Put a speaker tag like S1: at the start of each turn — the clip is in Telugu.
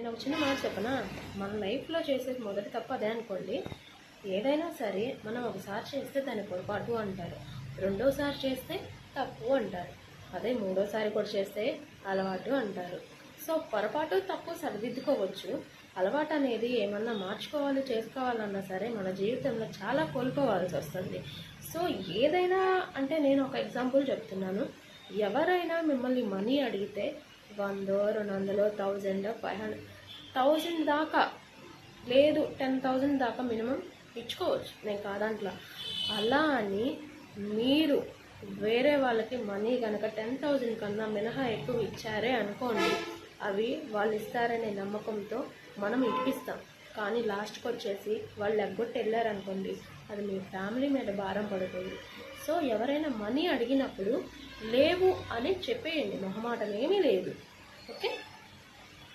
S1: నేను ఒక చిన్న మాట చెప్పనా, మన లైఫ్లో చేసేది మొదటి తప్పు అదే అనుకోండి. ఏదైనా సరే మనం ఒకసారి చేస్తే దాన్ని పొరపాటు అంటారు, రెండోసారి చేస్తే తప్పు అంటారు, అదే మూడోసారి కూడా చేస్తే అలవాటు అంటారు. సో పొరపాటు తప్పు సరిదిద్దుకోవచ్చు. అలవాటు అనేది ఏమన్నా మార్చుకోవాలి చేసుకోవాలన్నా సరే మన జీవితంలో చాలా కోల్పోవాల్సి వస్తుంది. సో ఏదైనా అంటే నేను ఒక ఎగ్జాంపుల్ చెప్తున్నాను. ఎవరైనా మిమ్మల్ని మనీ అడిగితే 100, 200, 1000, 500, 1000 దాకా లేదు 10,000 దాకా మినిమం ఇచ్చుకోవచ్చు, నేను కాదంట్లా. అలా అని మీరు వేరే వాళ్ళకి మనీ కనుక 10,000 కన్నా మినహా ఎక్కువ ఇచ్చారే అనుకోండి, అవి వాళ్ళు ఇస్తారనే నమ్మకంతో మనం ఇప్పిస్తాం. కానీ లాస్ట్కి వచ్చేసి వాళ్ళు ఎగ్గొట్టి వెళ్ళారనుకోండి, అది మీ ఫ్యామిలీ మీద భారం పడుతుంది. సో ఎవరైనా మనీ అడిగినప్పుడు లేవు అని చెప్పేయండి, మొహమాటం ఏమీ లేదు. ఓకే.